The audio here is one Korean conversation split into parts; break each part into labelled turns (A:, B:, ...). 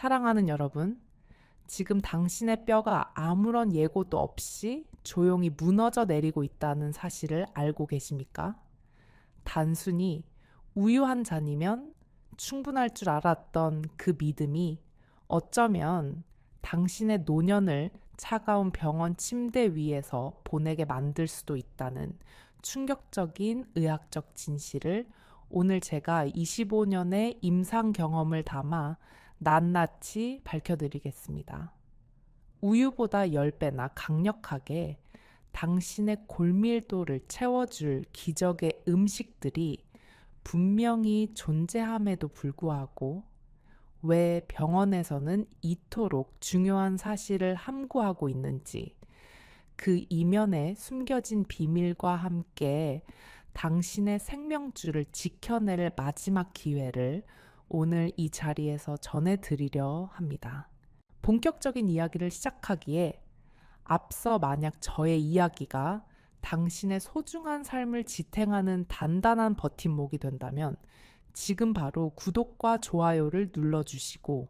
A: 사랑하는 여러분, 지금 당신의 뼈가 아무런 예고도 없이 조용히 무너져 내리고 있다는 사실을 알고 계십니까? 단순히 우유 한 잔이면 충분할 줄 알았던 그 믿음이 어쩌면 당신의 노년을 차가운 병원 침대 위에서 보내게 만들 수도 있다는 충격적인 의학적 진실을 오늘 제가 25년의 임상 경험을 담아 낱낱이 밝혀드리겠습니다. 우유보다 10배나 강력하게 당신의 골밀도를 채워줄 기적의 음식들이 분명히 존재함에도 불구하고 왜 병원에서는 이토록 중요한 사실을 함구하고 있는지, 그 이면에 숨겨진 비밀과 함께 당신의 생명줄을 지켜낼 마지막 기회를 오늘 이 자리에서 전해드리려 합니다. 본격적인 이야기를 시작하기에 앞서 만약 저의 이야기가 당신의 소중한 삶을 지탱하는 단단한 버팀목이 된다면 지금 바로 구독과 좋아요를 눌러주시고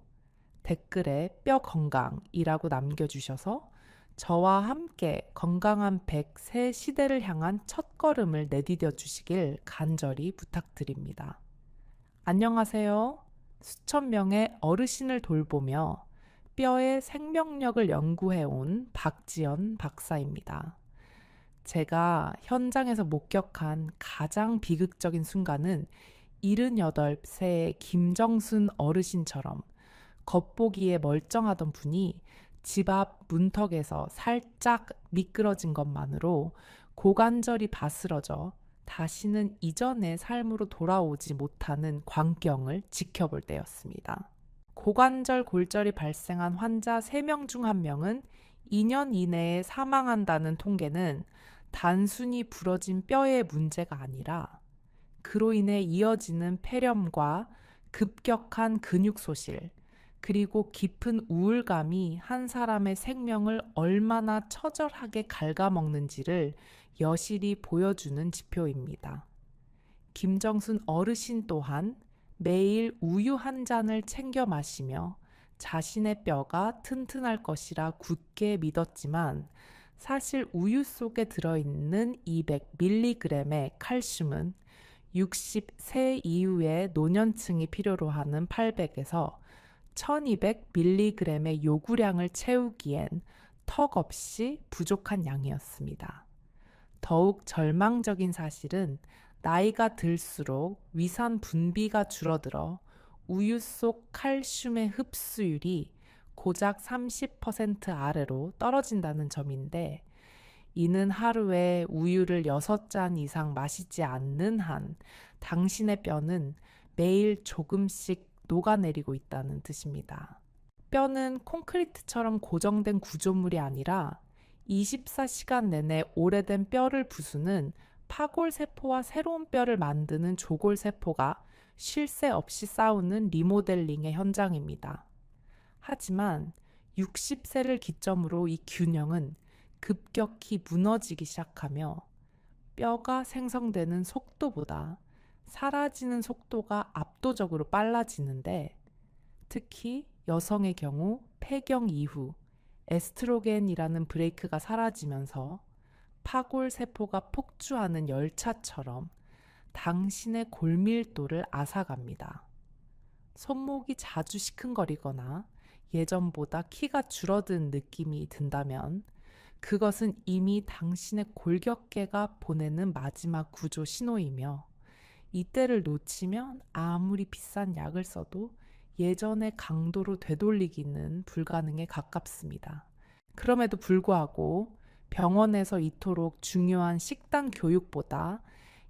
A: 댓글에 뼈 건강이라고 남겨주셔서 저와 함께 건강한 100세 시대를 향한 첫걸음을 내디뎌 주시길 간절히 부탁드립니다. 안녕하세요. 수천 명의 어르신을 돌보며 뼈의 생명력을 연구해온 박지연 박사입니다. 제가 현장에서 목격한 가장 비극적인 순간은 78세의 김정순 어르신처럼 겉보기에 멀쩡하던 분이 집 앞 문턱에서 살짝 미끄러진 것만으로 고관절이 바스러져 다시는 이전의 삶으로 돌아오지 못하는 광경을 지켜볼 때였습니다. 고관절 골절이 발생한 환자 3명 중 1명은 2년 이내에 사망한다는 통계는 단순히 부러진 뼈의 문제가 아니라 그로 인해 이어지는 폐렴과 급격한 근육 소실, 그리고 깊은 우울감이 한 사람의 생명을 얼마나 처절하게 갉아먹는지를 여실히 보여주는 지표입니다. 김정순 어르신 또한 매일 우유 한 잔을 챙겨 마시며 자신의 뼈가 튼튼할 것이라 굳게 믿었지만 사실 우유 속에 들어있는 200mg의 칼슘은 60세 이후의 노년층이 필요로 하는 800에서 1200mg의 요구량을 채우기엔 턱없이 부족한 양이었습니다. 더욱 절망적인 사실은 나이가 들수록 위산 분비가 줄어들어 우유 속 칼슘의 흡수율이 고작 30% 아래로 떨어진다는 점인데, 이는 하루에 우유를 6잔 이상 마시지 않는 한 당신의 뼈는 매일 조금씩 녹아내리고 있다는 뜻입니다. 뼈는 콘크리트처럼 고정된 구조물이 아니라 24시간 내내 오래된 뼈를 부수는 파골세포와 새로운 뼈를 만드는 조골세포가 쉴 새 없이 싸우는 리모델링의 현장입니다. 하지만 60세를 기점으로 이 균형은 급격히 무너지기 시작하며 뼈가 생성되는 속도보다 사라지는 속도가 압도적으로 빨라지는데, 특히 여성의 경우 폐경 이후 에스트로겐이라는 브레이크가 사라지면서 파골세포가 폭주하는 열차처럼 당신의 골밀도를 앗아갑니다. 손목이 자주 시큰거리거나 예전보다 키가 줄어든 느낌이 든다면 그것은 이미 당신의 골격계가 보내는 마지막 구조 신호이며, 이때를 놓치면 아무리 비싼 약을 써도 예전의 강도로 되돌리기는 불가능에 가깝습니다. 그럼에도 불구하고 병원에서 이토록 중요한 식단 교육보다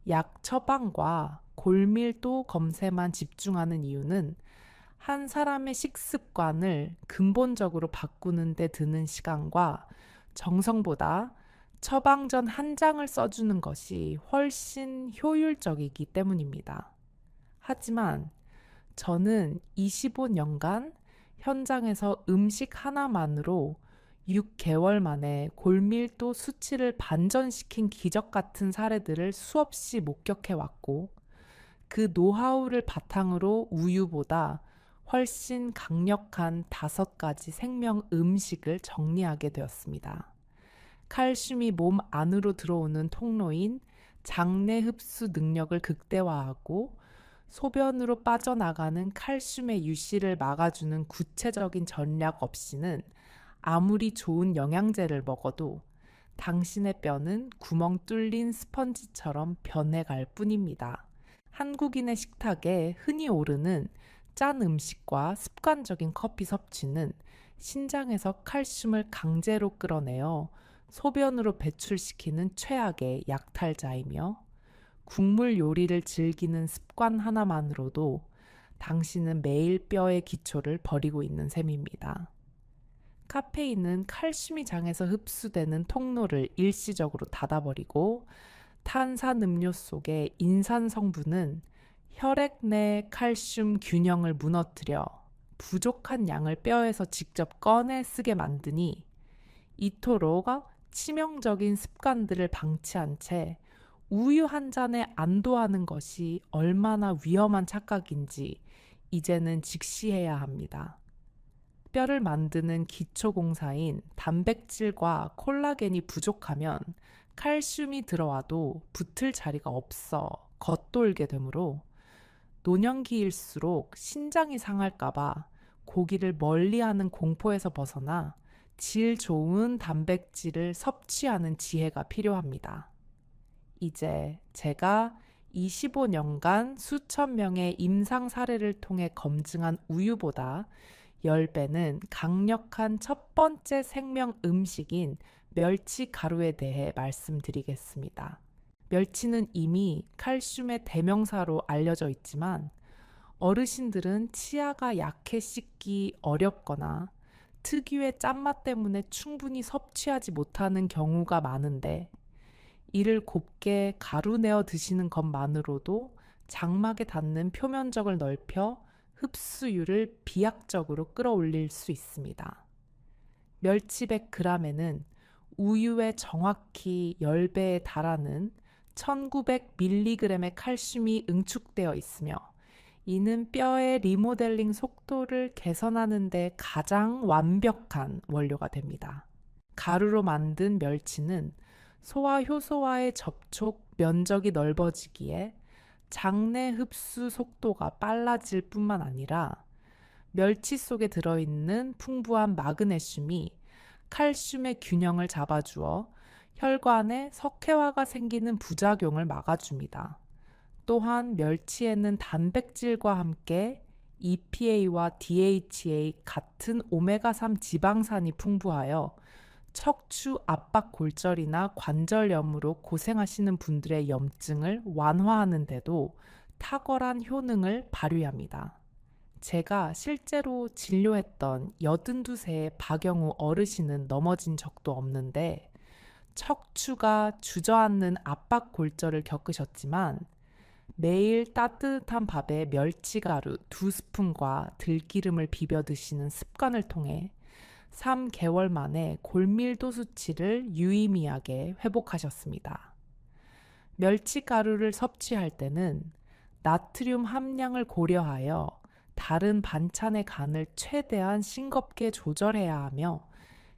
A: 약 처방과 골밀도 검사만 집중하는 이유는 한 사람의 식습관을 근본적으로 바꾸는 데 드는 시간과 정성보다 처방전 한 장을 써주는 것이 훨씬 효율적이기 때문입니다. 하지만 저는 25년간 현장에서 음식 하나만으로 6개월 만에 골밀도 수치를 반전시킨 기적 같은 사례들을 수없이 목격해왔고, 그 노하우를 바탕으로 우유보다 훨씬 강력한 5가지 생명 음식을 정리하게 되었습니다. 칼슘이 몸 안으로 들어오는 통로인 장내 흡수 능력을 극대화하고 소변으로 빠져나가는 칼슘의 유실을 막아주는 구체적인 전략 없이는 아무리 좋은 영양제를 먹어도 당신의 뼈는 구멍 뚫린 스펀지처럼 변해갈 뿐입니다. 한국인의 식탁에 흔히 오르는 짠 음식과 습관적인 커피 섭취는 신장에서 칼슘을 강제로 끌어내어 소변으로 배출시키는 최악의 약탈자이며 국물 요리를 즐기는 습관 하나만으로도 당신은 매일 뼈의 기초를 버리고 있는 셈입니다. 카페인은 칼슘이 장에서 흡수되는 통로를 일시적으로 닫아버리고 탄산음료 속의 인산 성분은 혈액 내 칼슘 균형을 무너뜨려 부족한 양을 뼈에서 직접 꺼내 쓰게 만드니 이토록 치명적인 습관들을 방치한 채 우유 한 잔에 안도하는 것이 얼마나 위험한 착각인지 이제는 직시해야 합니다. 뼈를 만드는 기초공사인 단백질과 콜라겐이 부족하면 칼슘이 들어와도 붙을 자리가 없어 겉돌게 되므로 노년기일수록 신장이 상할까봐 고기를 멀리하는 공포에서 벗어나 질 좋은 단백질을 섭취하는 지혜가 필요합니다. 이제 제가 25년간 수천 명의 임상 사례를 통해 검증한 우유보다 10배는 강력한 첫 번째 생명 음식인 멸치 가루에 대해 말씀드리겠습니다. 멸치는 이미 칼슘의 대명사로 알려져 있지만 어르신들은 치아가 약해 씻기 어렵거나 특유의 짠맛 때문에 충분히 섭취하지 못하는 경우가 많은데 이를 곱게 가루 내어 드시는 것만으로도 장막에 닿는 표면적을 넓혀 흡수율을 비약적으로 끌어올릴 수 있습니다. 멸치 100g에는 우유의 정확히 10배에 달하는 1900mg의 칼슘이 응축되어 있으며 이는 뼈의 리모델링 속도를 개선하는 데 가장 완벽한 원료가 됩니다. 가루로 만든 멸치는 소와 효소와의 접촉 면적이 넓어지기에 장내 흡수 속도가 빨라질 뿐만 아니라 멸치 속에 들어있는 풍부한 마그네슘이 칼슘의 균형을 잡아주어 혈관에 석회화가 생기는 부작용을 막아줍니다. 또한 멸치에는 단백질과 함께 EPA와 DHA 같은 오메가3 지방산이 풍부하여 척추 압박 골절이나 관절염으로 고생하시는 분들의 염증을 완화하는 데도 탁월한 효능을 발휘합니다. 제가 실제로 진료했던 82세의 박영우 어르신은 넘어진 적도 없는데 척추가 주저앉는 압박 골절을 겪으셨지만 매일 따뜻한 밥에 멸치가루 2스푼과 들기름을 비벼 드시는 습관을 통해 3개월 만에 골밀도 수치를 유의미하게 회복하셨습니다. 멸치가루를 섭취할 때는 나트륨 함량을 고려하여 다른 반찬의 간을 최대한 싱겁게 조절해야 하며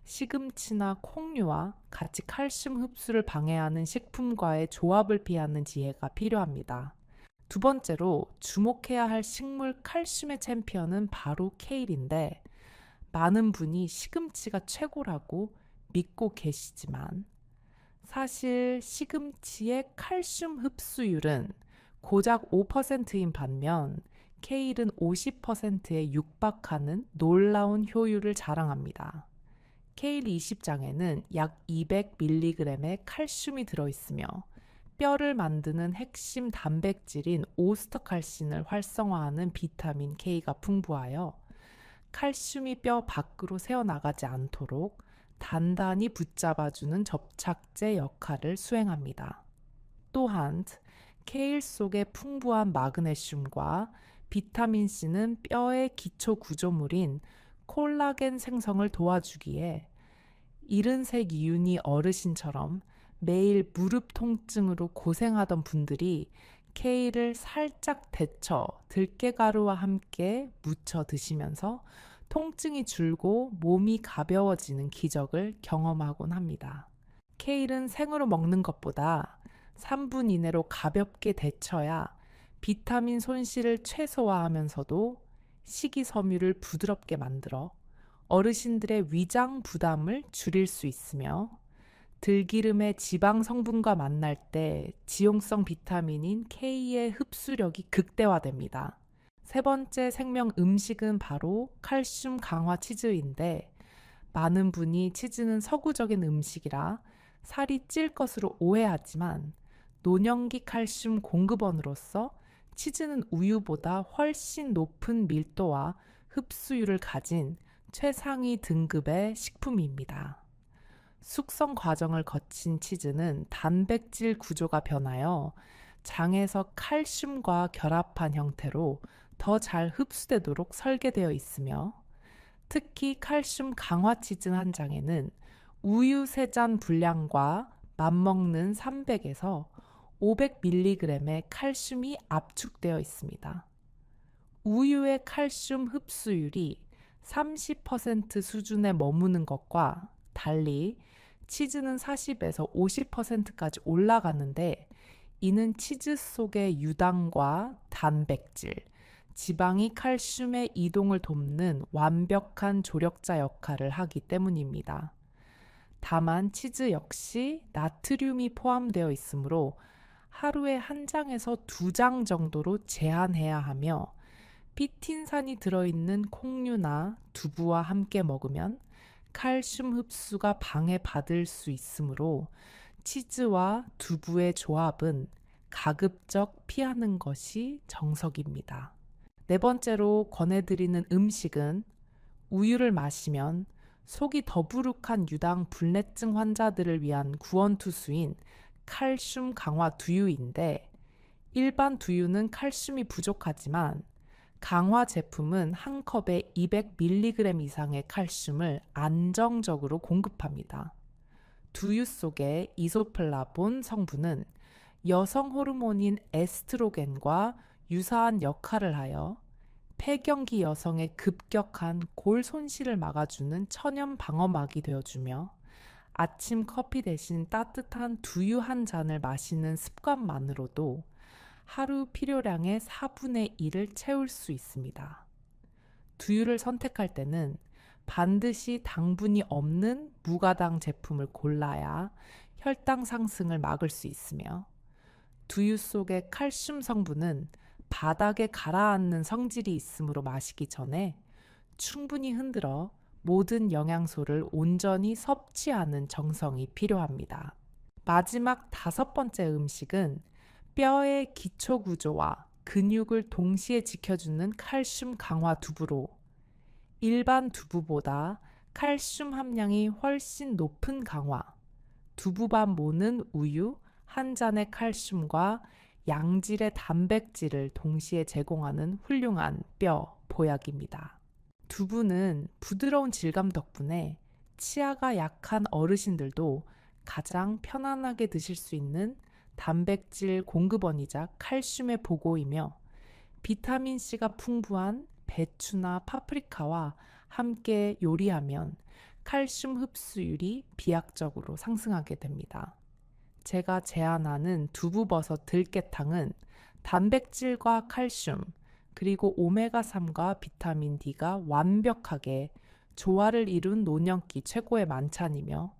A: 시금치나 콩류와 같이 칼슘 흡수를 방해하는 식품과의 조합을 피하는 지혜가 필요합니다. 두 번째로 주목해야 할 식물 칼슘의 챔피언은 바로 케일인데 많은 분이 시금치가 최고라고 믿고 계시지만 사실 시금치의 칼슘 흡수율은 고작 5%인 반면 케일은 50%에 육박하는 놀라운 효율을 자랑합니다. 케일 20장에는 약 200mg의 칼슘이 들어있으며 뼈를 만드는 핵심 단백질인 오스터칼신을 활성화하는 비타민 K가 풍부하여 칼슘이 뼈 밖으로 새어나가지 않도록 단단히 붙잡아주는 접착제 역할을 수행합니다. 또한 케일 속의 풍부한 마그네슘과 비타민 C는 뼈의 기초 구조물인 콜라겐 생성을 도와주기에 70세 이윤이 어르신처럼 매일 무릎 통증으로 고생하던 분들이 케일을 살짝 데쳐 들깨가루와 함께 무쳐 드시면서 통증이 줄고 몸이 가벼워지는 기적을 경험하곤 합니다. 케일은 생으로 먹는 것보다 3분 이내로 가볍게 데쳐야 비타민 손실을 최소화하면서도 식이섬유를 부드럽게 만들어 어르신들의 위장 부담을 줄일 수 있으며 들기름의 지방 성분과 만날 때 지용성 비타민인 K의 흡수력이 극대화됩니다. 세 번째 생명 음식은 바로 칼슘 강화 치즈인데 많은 분이 치즈는 서구적인 음식이라 살이 찔 것으로 오해하지만 노년기 칼슘 공급원으로서 치즈는 우유보다 훨씬 높은 밀도와 흡수율을 가진 최상위 등급의 식품입니다. 숙성 과정을 거친 치즈는 단백질 구조가 변하여 장에서 칼슘과 결합한 형태로 더 잘 흡수되도록 설계되어 있으며 특히 칼슘 강화 치즈 한 장에는 우유 3잔 분량과 맞먹는 300에서 500mg의 칼슘이 압축되어 있습니다. 우유의 칼슘 흡수율이 30% 수준에 머무는 것과 달리 치즈는 40에서 50%까지 올라가는데 이는 치즈 속의 유당과 단백질, 지방이 칼슘의 이동을 돕는 완벽한 조력자 역할을 하기 때문입니다. 다만 치즈 역시 나트륨이 포함되어 있으므로 하루에 1장에서 2장 정도로 제한해야 하며 피틴산이 들어있는 콩류나 두부와 함께 먹으면 칼슘 흡수가 방해받을 수 있으므로 치즈와 두부의 조합은 가급적 피하는 것이 정석입니다. 네 번째로 권해드리는 음식은 우유를 마시면 속이 더부룩한 유당 불내증 환자들을 위한 구원투수인 칼슘 강화 두유인데 일반 두유는 칼슘이 부족하지만 강화 제품은 한 컵에 200mg 이상의 칼슘을 안정적으로 공급합니다. 두유 속의 이소플라본 성분은 여성 호르몬인 에스트로겐과 유사한 역할을 하여 폐경기 여성의 급격한 골 손실을 막아주는 천연 방어막이 되어주며 아침 커피 대신 따뜻한 두유 한 잔을 마시는 습관만으로도 하루 필요량의 4분의 1을 채울 수 있습니다. 두유를 선택할 때는 반드시 당분이 없는 무가당 제품을 골라야 혈당 상승을 막을 수 있으며 두유 속의 칼슘 성분은 바닥에 가라앉는 성질이 있으므로 마시기 전에 충분히 흔들어 모든 영양소를 온전히 섭취하는 정성이 필요합니다. 마지막 5번째 음식은 뼈의 기초 구조와 근육을 동시에 지켜주는 칼슘 강화 두부로 일반 두부보다 칼슘 함량이 훨씬 높은 강화, 두부밥 모는 우유 한 잔의 칼슘과 양질의 단백질을 동시에 제공하는 훌륭한 뼈 보약입니다. 두부는 부드러운 질감 덕분에 치아가 약한 어르신들도 가장 편안하게 드실 수 있는 단백질 공급원이자 칼슘의 보고이며 비타민C가 풍부한 배추나 파프리카와 함께 요리하면 칼슘 흡수율이 비약적으로 상승하게 됩니다. 제가 제안하는 두부버섯 들깨탕은 단백질과 칼슘, 그리고 오메가3과 비타민 D가 완벽하게 조화를 이룬 노년기 최고의 만찬이며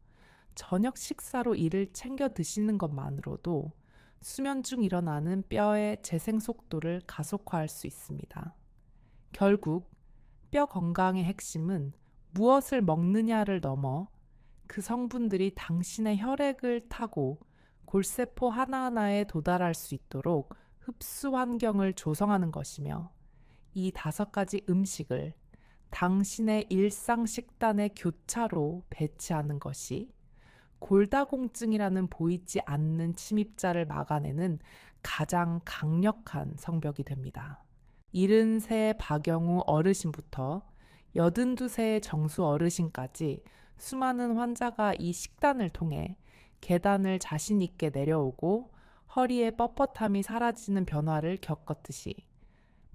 A: 저녁 식사로 이를 챙겨 드시는 것만으로도 수면 중 일어나는 뼈의 재생 속도를 가속화할 수 있습니다. 결국 뼈 건강의 핵심은 무엇을 먹느냐를 넘어 그 성분들이 당신의 혈액을 타고 골세포 하나하나에 도달할 수 있도록 흡수 환경을 조성하는 것이며 이 5가지 음식을 당신의 일상 식단의 교차로 배치하는 것이 골다공증이라는 보이지 않는 침입자를 막아내는 가장 강력한 성벽이 됩니다. 70세 박영우 어르신부터 82세의 정수 어르신까지 수많은 환자가 이 식단을 통해 계단을 자신 있게 내려오고 허리의 뻣뻣함이 사라지는 변화를 겪었듯이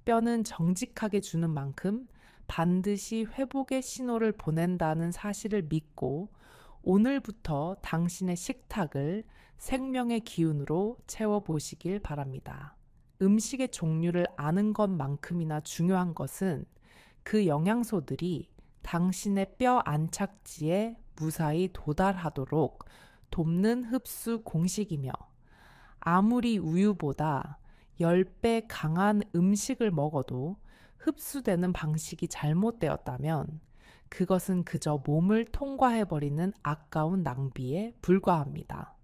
A: 뼈는 정직하게 주는 만큼 반드시 회복의 신호를 보낸다는 사실을 믿고 오늘부터 당신의 식탁을 생명의 기운으로 채워보시길 바랍니다. 음식의 종류를 아는 것만큼이나 중요한 것은 그 영양소들이 당신의 뼈 안착지에 무사히 도달하도록 돕는 흡수 공식이며 아무리 우유보다 10배 강한 음식을 먹어도 흡수되는 방식이 잘못되었다면 그것은 그저 몸을 통과해버리는 아까운 낭비에 불과합니다.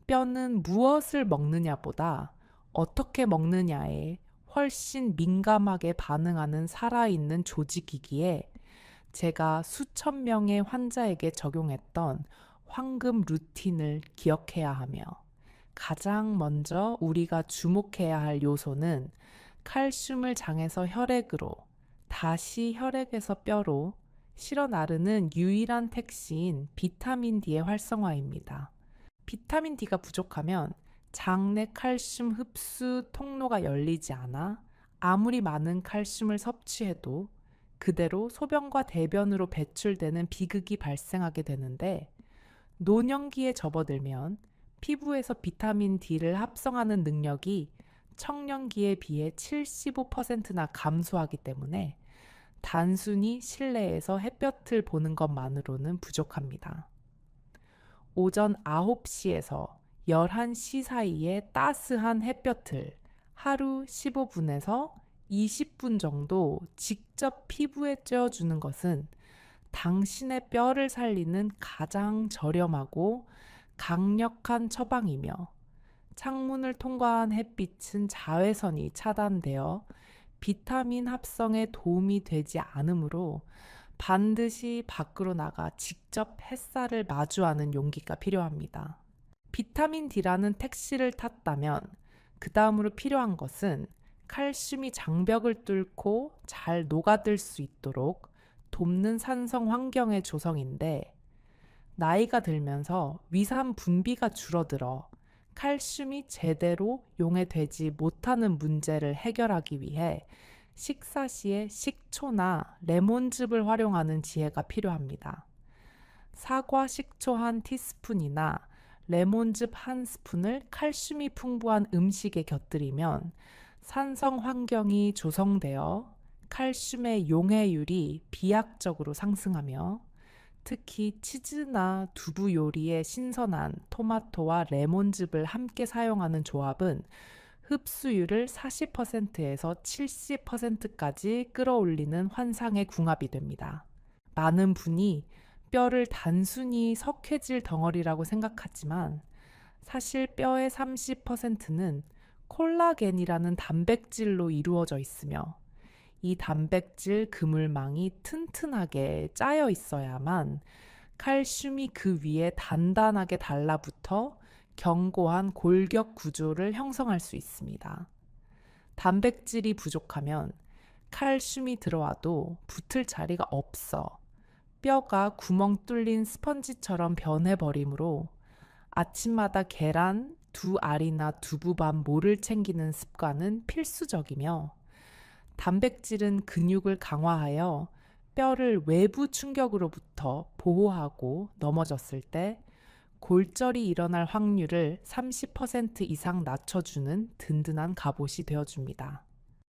A: 뼈는 무엇을 먹느냐보다 어떻게 먹느냐에 훨씬 민감하게 반응하는 살아있는 조직이기에 제가 수천 명의 환자에게 적용했던 황금 루틴을 기억해야 하며 가장 먼저 우리가 주목해야 할 요소는 칼슘을 장에서 혈액으로 다시 혈액에서 뼈로 실어 나르는 유일한 택시인 비타민 D의 활성화입니다. 비타민 D가 부족하면 장내 칼슘 흡수 통로가 열리지 않아 아무리 많은 칼슘을 섭취해도 그대로 소변과 대변으로 배출되는 비극이 발생하게 되는데 노년기에 접어들면 피부에서 비타민 D를 합성하는 능력이 청년기에 비해 75%나 감소하기 때문에 단순히 실내에서 햇볕을 보는 것만으로는 부족합니다. 오전 9시에서 11시 사이에 따스한 햇볕을 하루 15분에서 20분 정도 직접 피부에 쬐어주는 것은 당신의 뼈를 살리는 가장 저렴하고 강력한 처방이며 창문을 통과한 햇빛은 자외선이 차단되어 비타민 합성에 도움이 되지 않으므로 반드시 밖으로 나가 직접 햇살을 마주하는 용기가 필요합니다. 비타민 D라는 택시를 탔다면 그 다음으로 필요한 것은 칼슘이 장벽을 뚫고 잘 녹아들 수 있도록 돕는 산성 환경의 조성인데 나이가 들면서 위산 분비가 줄어들어 칼슘이 제대로 용해되지 못하는 문제를 해결하기 위해 식사 시에 식초나 레몬즙을 활용하는 지혜가 필요합니다. 사과 식초 한 티스푼이나 레몬즙 한 스푼을 칼슘이 풍부한 음식에 곁들이면 산성 환경이 조성되어 칼슘의 용해율이 비약적으로 상승하며 특히 치즈나 두부 요리에 신선한 토마토와 레몬즙을 함께 사용하는 조합은 흡수율을 40%에서 70%까지 끌어올리는 환상의 궁합이 됩니다. 많은 분이 뼈를 단순히 석회질 덩어리라고 생각하지만 사실 뼈의 30%는 콜라겐이라는 단백질로 이루어져 있으며 이 단백질 그물망이 튼튼하게 짜여 있어야만 칼슘이 그 위에 단단하게 달라붙어 견고한 골격 구조를 형성할 수 있습니다. 단백질이 부족하면 칼슘이 들어와도 붙을 자리가 없어 뼈가 구멍 뚫린 스펀지처럼 변해버리므로 아침마다 계란, 두 알이나 두부밥 모를 챙기는 습관은 필수적이며 단백질은 근육을 강화하여 뼈를 외부 충격으로부터 보호하고 넘어졌을 때 골절이 일어날 확률을 30% 이상 낮춰주는 든든한 갑옷이 되어줍니다.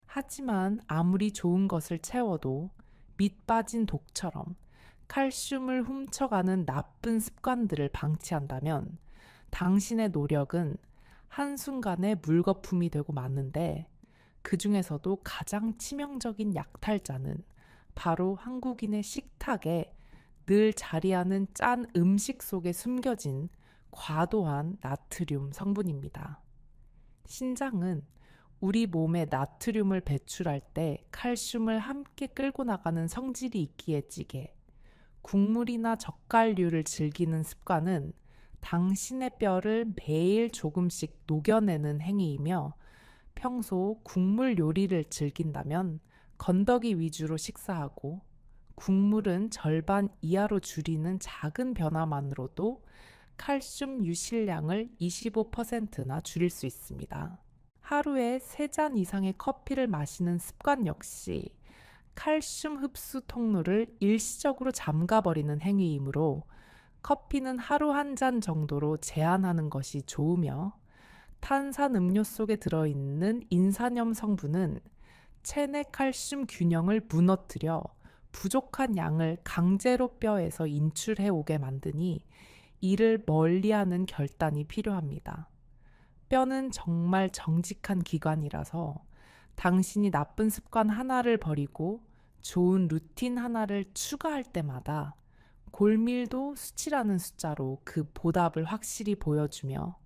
A: 하지만 아무리 좋은 것을 채워도 밑 빠진 독처럼 칼슘을 훔쳐가는 나쁜 습관들을 방치한다면 당신의 노력은 한순간에 물거품이 되고 마는데 그 중에서도 가장 치명적인 약탈자는 바로 한국인의 식탁에 늘 자리하는 짠 음식 속에 숨겨진 과도한 나트륨 성분입니다. 신장은 우리 몸에 나트륨을 배출할 때 칼슘을 함께 끌고 나가는 성질이 있기에 찌개 국물이나 젓갈류를 즐기는 습관은 당신의 뼈를 매일 조금씩 녹여내는 행위이며 평소 국물 요리를 즐긴다면 건더기 위주로 식사하고 국물은 절반 이하로 줄이는 작은 변화만으로도 칼슘 유실량을 25%나 줄일 수 있습니다. 하루에 3잔 이상의 커피를 마시는 습관 역시 칼슘 흡수 통로를 일시적으로 잠가버리는 행위이므로 커피는 하루 1잔 정도로 제한하는 것이 좋으며, 탄산 음료 속에 들어있는 인산염 성분은 체내 칼슘 균형을 무너뜨려 부족한 양을 강제로 뼈에서 인출해 오게 만드니 이를 멀리하는 결단이 필요합니다. 뼈는 정말 정직한 기관이라서 당신이 나쁜 습관 하나를 버리고 좋은 루틴 하나를 추가할 때마다 골밀도 수치라는 숫자로 그 보답을 확실히 보여주며,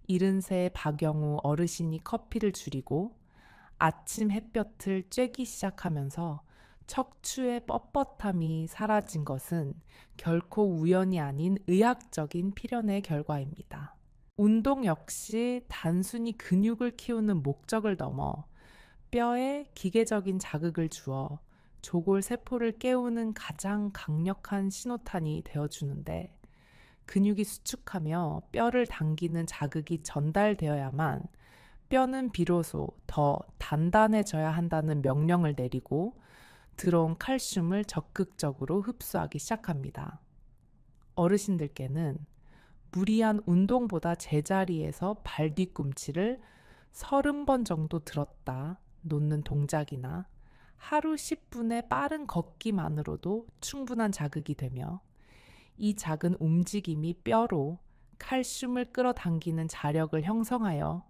A: 70세의 박영우 어르신이 커피를 줄이고 아침 햇볕을 쬐기 시작하면서 척추의 뻣뻣함이 사라진 것은 결코 우연이 아닌 의학적인 필연의 결과입니다. 운동 역시 단순히 근육을 키우는 목적을 넘어 뼈에 기계적인 자극을 주어 조골세포를 깨우는 가장 강력한 신호탄이 되어주는데, 근육이 수축하며 뼈를 당기는 자극이 전달되어야만 뼈는 비로소 더 단단해져야 한다는 명령을 내리고 들어온 칼슘을 적극적으로 흡수하기 시작합니다. 어르신들께는 무리한 운동보다 제자리에서 발 뒤꿈치를 30번 정도 들었다 놓는 동작이나 하루 10분의 빠른 걷기만으로도 충분한 자극이 되며, 이 작은 움직임이 뼈로 칼슘을 끌어당기는 자력을 형성하여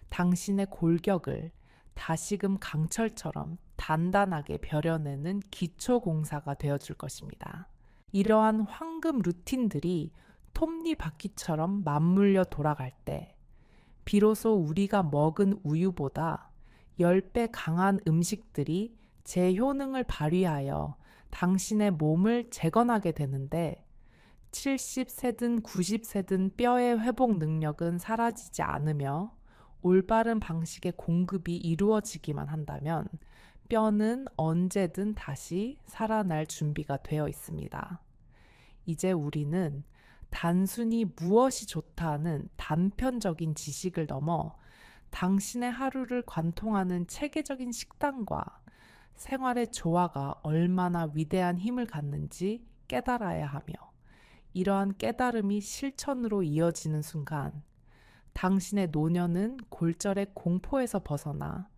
A: 당신의 골격을 다시금 강철처럼 단단하게 벼려내는 기초 공사가 되어줄 것입니다. 이러한 황금 루틴들이 톱니바퀴처럼 맞물려 돌아갈 때 비로소 우리가 먹은 우유보다 10배 강한 음식들이 제 효능을 발휘하여 당신의 몸을 재건하게 되는데, 70세든 90세든 뼈의 회복 능력은 사라지지 않으며 올바른 방식의 공급이 이루어지기만 한다면 뼈는 언제든 다시 살아날 준비가 되어 있습니다. 이제 우리는 단순히 무엇이 좋다는 단편적인 지식을 넘어 당신의 하루를 관통하는 체계적인 식단과 생활의 조화가 얼마나 위대한 힘을 갖는지 깨달아야 하며, 이러한 깨달음이 실천으로 이어지는 순간 당신의 노년은 골절의 공포에서 벗어나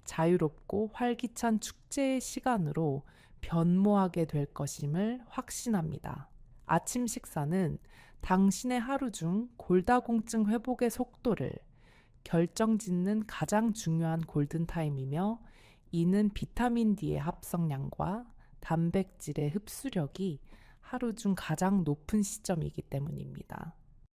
A: 자유롭고 활기찬 축제의 시간으로 변모하게 될 것임을 확신합니다. 아침 식사는 당신의 하루 중 골다공증 회복의 속도를 결정짓는 가장 중요한 골든타임이며, 이는 비타민 D의 합성량과 단백질의 흡수력이 하루 중 가장 높은 시점이기 때문입니다.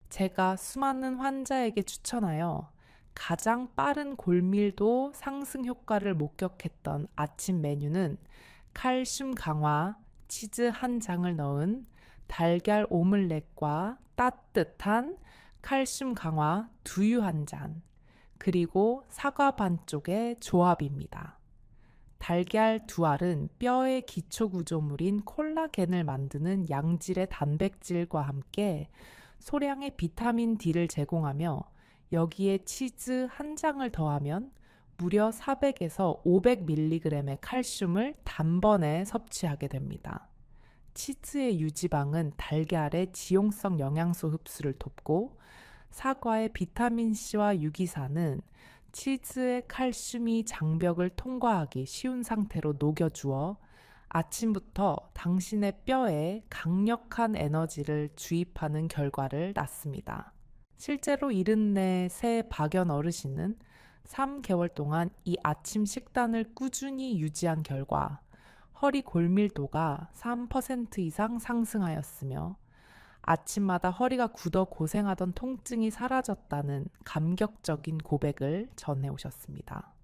A: 제가 수많은 환자에게 추천하여 가장 빠른 골밀도 상승 효과를 목격했던 아침 메뉴는 칼슘 강화 치즈 1장을 넣은 달걀 오믈렛과 따뜻한 칼슘 강화 두유 1잔, 그리고 사과 반쪽의 조합입니다. 달걀 2알은 뼈의 기초 구조물인 콜라겐을 만드는 양질의 단백질과 함께 소량의 비타민 D를 제공하며, 여기에 치즈 1장을 더하면 무려 400에서 500mg의 칼슘을 단번에 섭취하게 됩니다. 치즈의 유지방은 달걀의 지용성 영양소 흡수를 돕고, 사과의 비타민C와 유기산은 치즈의 칼슘이 장벽을 통과하기 쉬운 상태로 녹여주어 아침부터 당신의 뼈에 강력한 에너지를 주입하는 결과를 낳습니다. 실제로 74세 박연 어르신은 3개월 동안 이 아침 식단을 꾸준히 유지한 결과 허리 골밀도가 3% 이상 상승하였으며, 아침마다 허리가 굳어 고생하던 통증이 사라졌다는 감격적인 고백을 전해오셨습니다.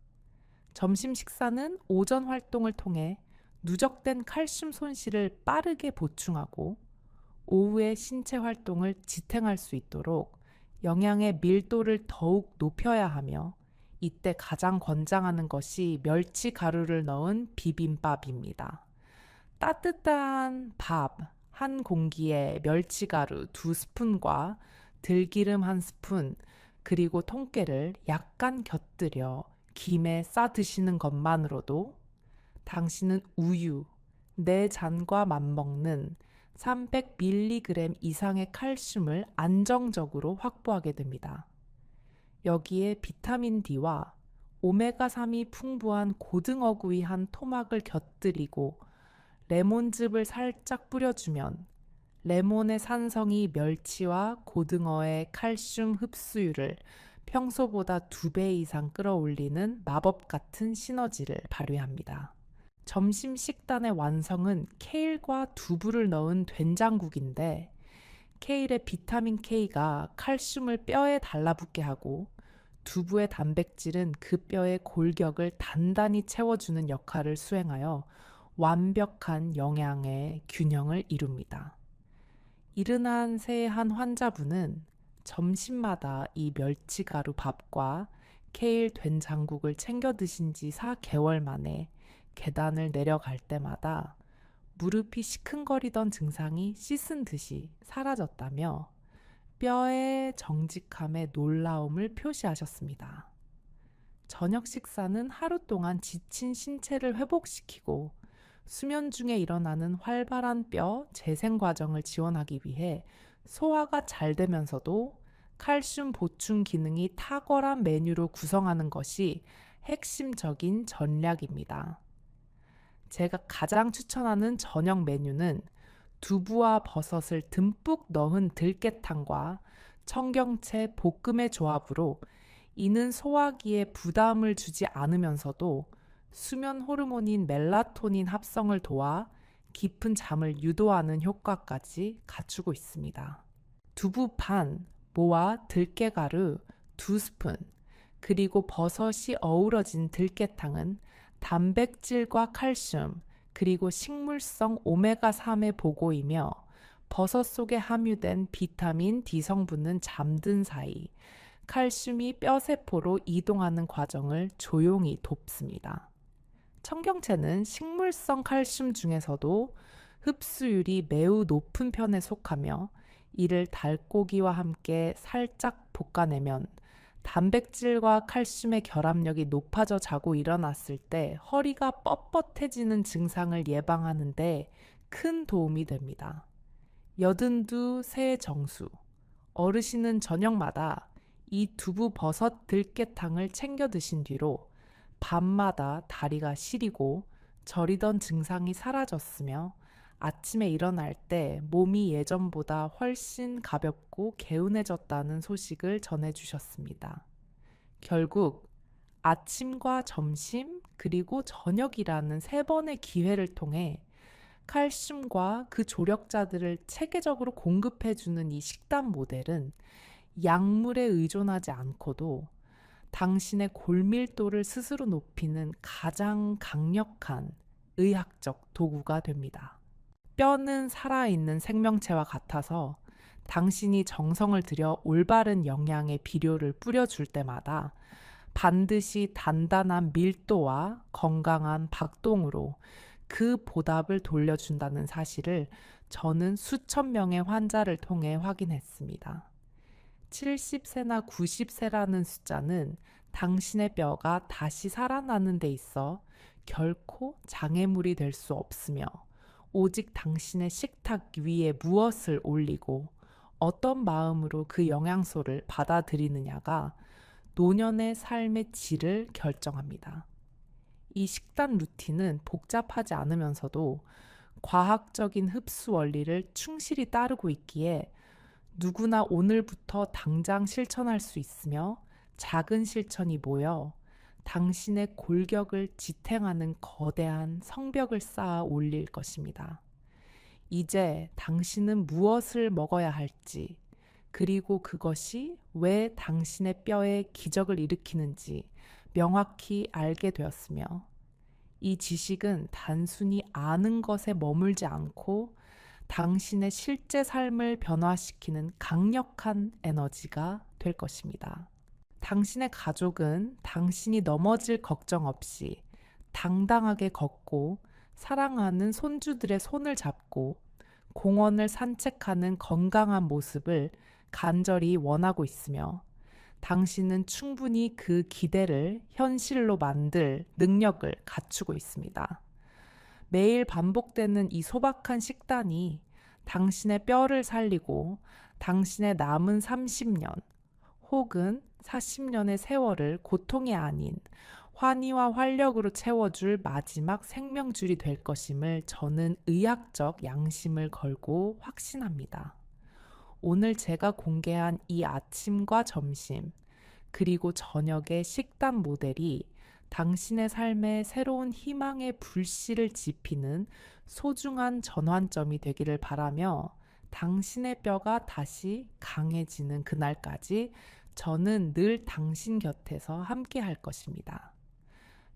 A: 점심 식사는 오전 활동을 통해 누적된 칼슘 손실을 빠르게 보충하고 오후에 신체 활동을 지탱할 수 있도록 영양의 밀도를 더욱 높여야 하며, 이때 가장 권장하는 것이 멸치 가루를 넣은 비빔밥입니다. 따뜻한 밥 한 공기에 멸치가루 2스푼과 들기름 1스푼, 그리고 통깨를 약간 곁들여 김에 싸 드시는 것만으로도 당신은 우유 4잔과 맞먹는 300mg 이상의 칼슘을 안정적으로 확보하게 됩니다. 여기에 비타민 D와 오메가3이 풍부한 고등어구이 한 토막을 곁들이고 레몬즙을 살짝 뿌려주면 레몬의 산성이 멸치와 고등어의 칼슘 흡수율을 평소보다 2배 이상 끌어올리는 마법 같은 시너지를 발휘합니다. 점심 식단의 완성은 케일과 두부를 넣은 된장국인데 케일의 비타민 K가 칼슘을 뼈에 달라붙게 하고 두부의 단백질은 그 뼈의 골격을 단단히 채워주는 역할을 수행하여 완벽한 영양의 균형을 이룹니다. 이른한 새의 한 환자분은 점심마다 이 멸치가루 밥과 케일 된장국을 챙겨 드신 지 4개월 만에 계단을 내려갈 때마다 무릎이 시큰거리던 증상이 씻은 듯이 사라졌다며 뼈의 정직함에 놀라움을 표시하셨습니다. 저녁 식사는 하루 동안 지친 신체를 회복시키고 수면 중에 일어나는 활발한 뼈 재생 과정을 지원하기 위해 소화가 잘 되면서도 칼슘 보충 기능이 탁월한 메뉴로 구성하는 것이 핵심적인 전략입니다. 제가 가장 추천하는 저녁 메뉴는 두부와 버섯을 듬뿍 넣은 들깨탕과 청경채 볶음의 조합으로 이는 소화기에 부담을 주지 않으면서도 수면 호르몬인 멜라토닌 합성을 도와 깊은 잠을 유도하는 효과까지 갖추고 있습니다. 두부판, 모와 들깨가루 2스푼, 그리고 버섯이 어우러진 들깨탕은 단백질과 칼슘, 그리고 식물성 오메가3의 보고이며 버섯 속에 함유된 비타민 D 성분은 잠든 사이 칼슘이 뼈세포로 이동하는 과정을 조용히 돕습니다. 청경채는 식물성 칼슘 중에서도 흡수율이 매우 높은 편에 속하며 이를 닭고기와 함께 살짝 볶아내면 단백질과 칼슘의 결합력이 높아져 자고 일어났을 때 허리가 뻣뻣해지는 증상을 예방하는 데 큰 도움이 됩니다. 82세 정수, 어르신은 저녁마다 이 두부 버섯 들깨탕을 챙겨 드신 뒤로 밤마다 다리가 시리고 저리던 증상이 사라졌으며 아침에 일어날 때 몸이 예전보다 훨씬 가볍고 개운해졌다는 소식을 전해주셨습니다. 결국 아침과 점심 그리고 저녁이라는 3번의 기회를 통해 칼슘과 그 조력자들을 체계적으로 공급해주는 이 식단 모델은 약물에 의존하지 않고도 당신의 골밀도를 스스로 높이는 가장 강력한 의학적 도구가 됩니다. 뼈는 살아있는 생명체와 같아서 당신이 정성을 들여 올바른 영양의 비료를 뿌려줄 때마다 반드시 단단한 밀도와 건강한 박동으로 그 보답을 돌려준다는 사실을 저는 수천 명의 환자를 통해 확인했습니다. 70세나 90세라는 숫자는 당신의 뼈가 다시 살아나는 데 있어 결코 장애물이 될 수 없으며 오직 당신의 식탁 위에 무엇을 올리고 어떤 마음으로 그 영양소를 받아들이느냐가 노년의 삶의 질을 결정합니다. 이 식단 루틴은 복잡하지 않으면서도 과학적인 흡수 원리를 충실히 따르고 있기에 누구나 오늘부터 당장 실천할 수 있으며 작은 실천이 모여 당신의 골격을 지탱하는 거대한 성벽을 쌓아 올릴 것입니다. 이제 당신은 무엇을 먹어야 할지, 그리고 그것이 왜 당신의 뼈에 기적을 일으키는지 명확히 알게 되었으며 이 지식은 단순히 아는 것에 머물지 않고 당신의 실제 삶을 변화시키는 강력한 에너지가 될 것입니다. 당신의 가족은 당신이 넘어질 걱정 없이 당당하게 걷고 사랑하는 손주들의 손을 잡고 공원을 산책하는 건강한 모습을 간절히 원하고 있으며 당신은 충분히 그 기대를 현실로 만들 능력을 갖추고 있습니다. 매일 반복되는 이 소박한 식단이 당신의 뼈를 살리고 당신의 남은 30년 혹은 40년의 세월을 고통이 아닌 환희와 활력으로 채워줄 마지막 생명줄이 될 것임을 저는 의학적 양심을 걸고 확신합니다. 오늘 제가 공개한 이 아침과 점심, 그리고 저녁의 식단 모델이 당신의 삶에 새로운 희망의 불씨를 지피는 소중한 전환점이 되기를 바라며 당신의 뼈가 다시 강해지는 그날까지 저는 늘 당신 곁에서 함께 할 것입니다.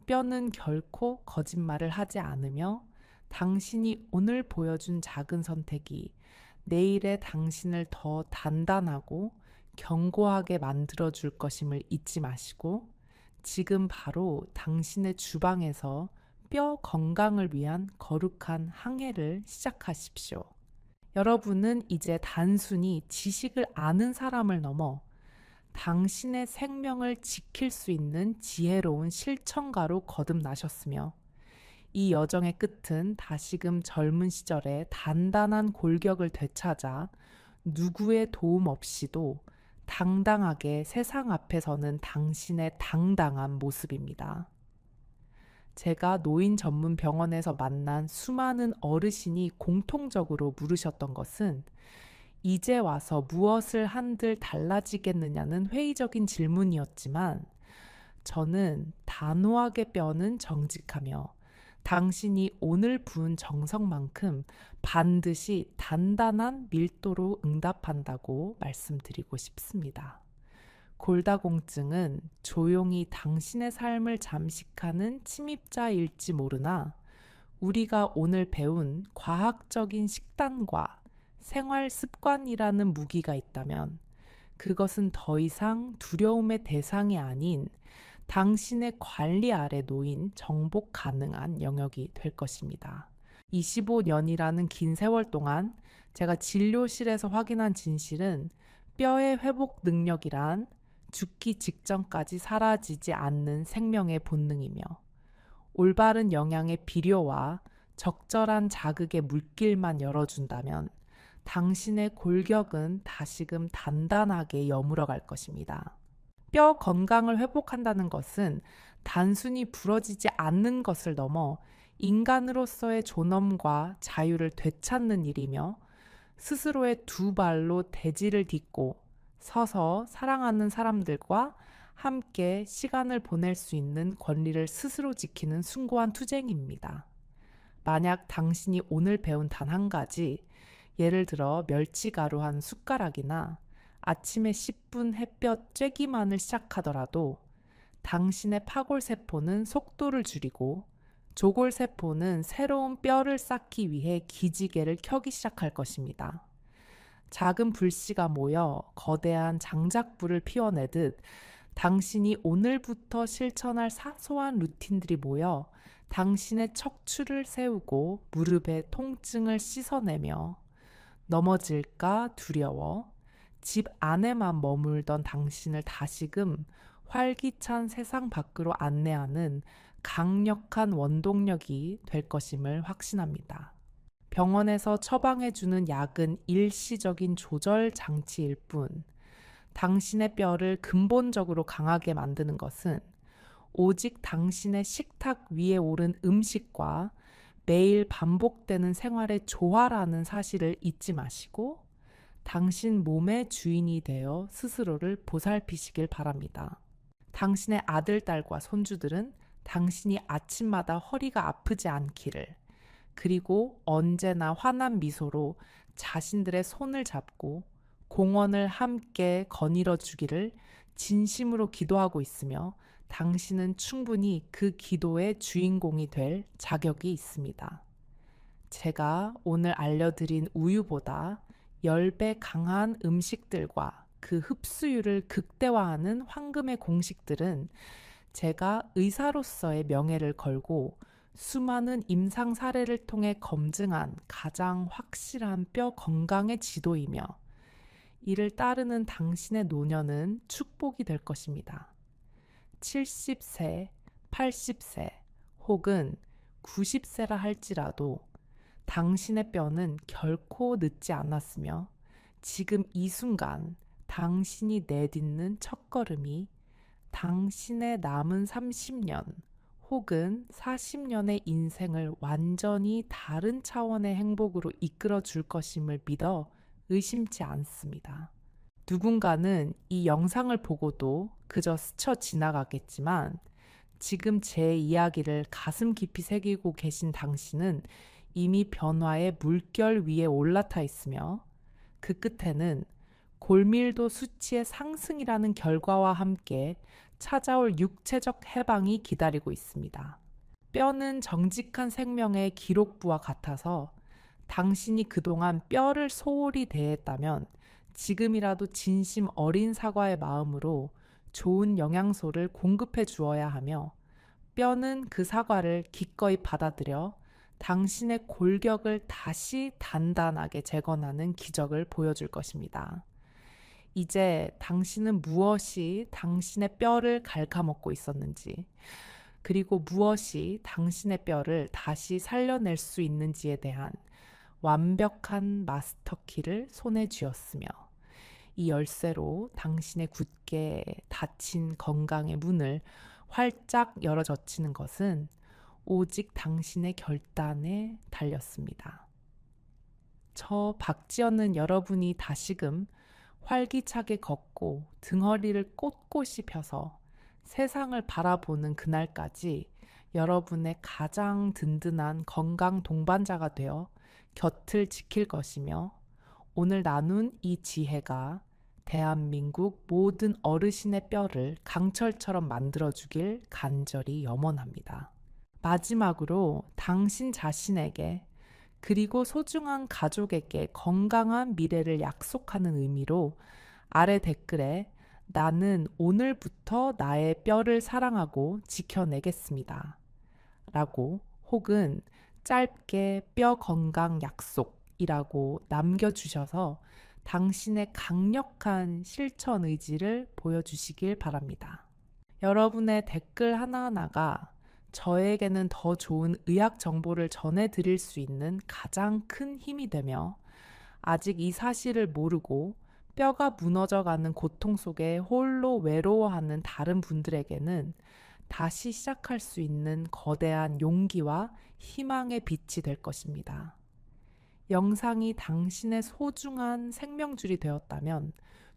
A: 뼈는 결코 거짓말을 하지 않으며 당신이 오늘 보여준 작은 선택이 내일의 당신을 더 단단하고 견고하게 만들어줄 것임을 잊지 마시고 지금 바로 당신의 주방에서 뼈 건강을 위한 거룩한 항해를 시작하십시오. 여러분은 이제 단순히 지식을 아는 사람을 넘어 당신의 생명을 지킬 수 있는 지혜로운 실천가로 거듭나셨으며 이 여정의 끝은 다시금 젊은 시절의 단단한 골격을 되찾아 누구의 도움 없이도 당당하게 세상 앞에 서는 당신의 당당한 모습입니다. 제가 노인 전문 병원에서 만난 수많은 어르신이 공통적으로 물으셨던 것은 이제 와서 무엇을 한들 달라지겠느냐는 회의적인 질문이었지만 저는 단호하게 뼈는 정직하며 당신이 오늘 부은 정성만큼 반드시 단단한 밀도로 응답한다고 말씀드리고 싶습니다. 골다공증은 조용히 당신의 삶을 잠식하는 침입자일지 모르나 우리가 오늘 배운 과학적인 식단과 생활 습관이라는 무기가 있다면 그것은 더 이상 두려움의 대상이 아닌 당신의 관리 아래 놓인 정복 가능한 영역이 될 것입니다. 25년이라는 긴 세월 동안 제가 진료실에서 확인한 진실은 뼈의 회복 능력이란 죽기 직전까지 사라지지 않는 생명의 본능이며 올바른 영양의 비료와 적절한 자극의 물길만 열어준다면 당신의 골격은 다시금 단단하게 여물어 갈 것입니다. 뼈 건강을 회복한다는 것은 단순히 부러지지 않는 것을 넘어 인간으로서의 존엄과 자유를 되찾는 일이며 스스로의 두 발로 대지를 딛고 서서 사랑하는 사람들과 함께 시간을 보낼 수 있는 권리를 스스로 지키는 숭고한 투쟁입니다. 만약 당신이 오늘 배운 단 한 가지, 예를 들어 멸치가루 한 숟가락이나 아침에 10분 햇볕 쬐기만을 시작하더라도 당신의 파골세포는 속도를 줄이고 조골세포는 새로운 뼈를 쌓기 위해 기지개를 켜기 시작할 것입니다. 작은 불씨가 모여 거대한 장작불을 피워내듯 당신이 오늘부터 실천할 사소한 루틴들이 모여 당신의 척추를 세우고 무릎의 통증을 씻어내며 넘어질까 두려워 집 안에만 머물던 당신을 다시금 활기찬 세상 밖으로 안내하는 강력한 원동력이 될 것임을 확신합니다. 병원에서 처방해주는 약은 일시적인 조절 장치일 뿐 당신의 뼈를 근본적으로 강하게 만드는 것은 오직 당신의 식탁 위에 오른 음식과 매일 반복되는 생활의 조화라는 사실을 잊지 마시고 당신 몸의 주인이 되어 스스로를 보살피시길 바랍니다. 당신의 아들, 딸과 손주들은 당신이 아침마다 허리가 아프지 않기를, 그리고 언제나 환한 미소로 자신들의 손을 잡고 공원을 함께 거닐어 주기를 진심으로 기도하고 있으며 당신은 충분히 그 기도의 주인공이 될 자격이 있습니다. 제가 오늘 알려드린 우유보다 10배 강한 음식들과 그 흡수율을 극대화하는 황금의 공식들은 제가 의사로서의 명예를 걸고 수많은 임상 사례를 통해 검증한 가장 확실한 뼈 건강의 지도이며 이를 따르는 당신의 노년은 축복이 될 것입니다. 70세, 80세 혹은 90세라 할지라도 당신의 뼈는 결코 늙지 않았으며 지금 이 순간 당신이 내딛는 첫걸음이 당신의 남은 30년 혹은 40년의 인생을 완전히 다른 차원의 행복으로 이끌어 줄 것임을 믿어 의심치 않습니다. 누군가는 이 영상을 보고도 그저 스쳐 지나가겠지만 지금 제 이야기를 가슴 깊이 새기고 계신 당신은 이미 변화의 물결 위에 올라타 있으며 그 끝에는 골밀도 수치의 상승이라는 결과와 함께 찾아올 육체적 해방이 기다리고 있습니다. 뼈는 정직한 생명의 기록부와 같아서 당신이 그동안 뼈를 소홀히 대했다면 지금이라도 진심 어린 사과의 마음으로 좋은 영양소를 공급해 주어야 하며 뼈는 그 사과를 기꺼이 받아들여 당신의 골격을 다시 단단하게 재건하는 기적을 보여줄 것입니다. 이제 당신은 무엇이 당신의 뼈를 갉아먹고 있었는지, 그리고 무엇이 당신의 뼈를 다시 살려낼 수 있는지에 대한 완벽한 마스터키를 손에 쥐었으며 이 열쇠로 당신의 굳게 닫힌 건강의 문을 활짝 열어젖히는 것은 오직 당신의 결단에 달렸습니다. 저 박지연은 여러분이 다시금 활기차게 걷고 등허리를 꼿꼿이 펴서 세상을 바라보는 그날까지 여러분의 가장 든든한 건강 동반자가 되어 곁을 지킬 것이며 오늘 나눈 이 지혜가 대한민국 모든 어르신의 뼈를 강철처럼 만들어주길 간절히 염원합니다. 마지막으로 당신 자신에게 그리고 소중한 가족에게 건강한 미래를 약속하는 의미로 아래 댓글에 나는 오늘부터 나의 뼈를 사랑하고 지켜내겠습니다. 라고 혹은 짧게 뼈 건강 약속이라고 남겨주셔서 당신의 강력한 실천 의지를 보여주시길 바랍니다. 여러분의 댓글 하나하나가 저에게는 더 좋은 의학 정보를 전해드릴 수 있는 가장 큰 힘이 되며 아직 이 사실을 모르고 뼈가 무너져가는 고통 속에 홀로 외로워하는 다른 분들에게는 다시 시작할 수 있는 거대한 용기와 희망의 빛이 될 것입니다. 영상이 당신의 소중한 생명줄이 되었다면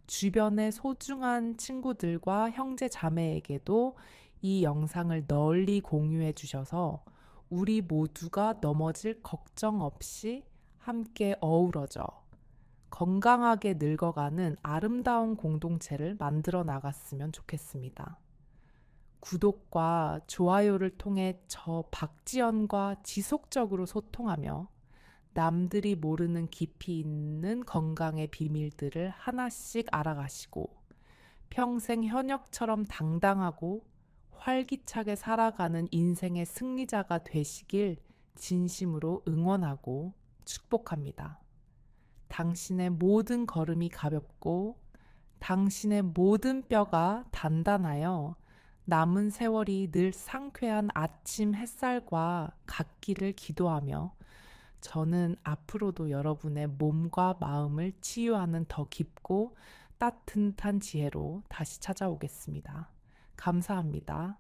A: 주변의 소중한 친구들과 형제 자매에게도 이 영상을 널리 공유해 주셔서 우리 모두가 넘어질 걱정 없이 함께 어우러져 건강하게 늙어가는 아름다운 공동체를 만들어 나갔으면 좋겠습니다. 구독과 좋아요를 통해 저 박지연과 지속적으로 소통하며 남들이 모르는 깊이 있는 건강의 비밀들을 하나씩 알아가시고 평생 현역처럼 당당하고 활기차게 살아가는 인생의 승리자가 되시길 진심으로 응원하고 축복합니다. 당신의 모든 걸음이 가볍고 당신의 모든 뼈가 단단하여 남은 세월이 늘 상쾌한 아침 햇살과 같기를 기도하며 저는 앞으로도 여러분의 몸과 마음을 치유하는 더 깊고 따뜻한 지혜로 다시 찾아오겠습니다. 감사합니다.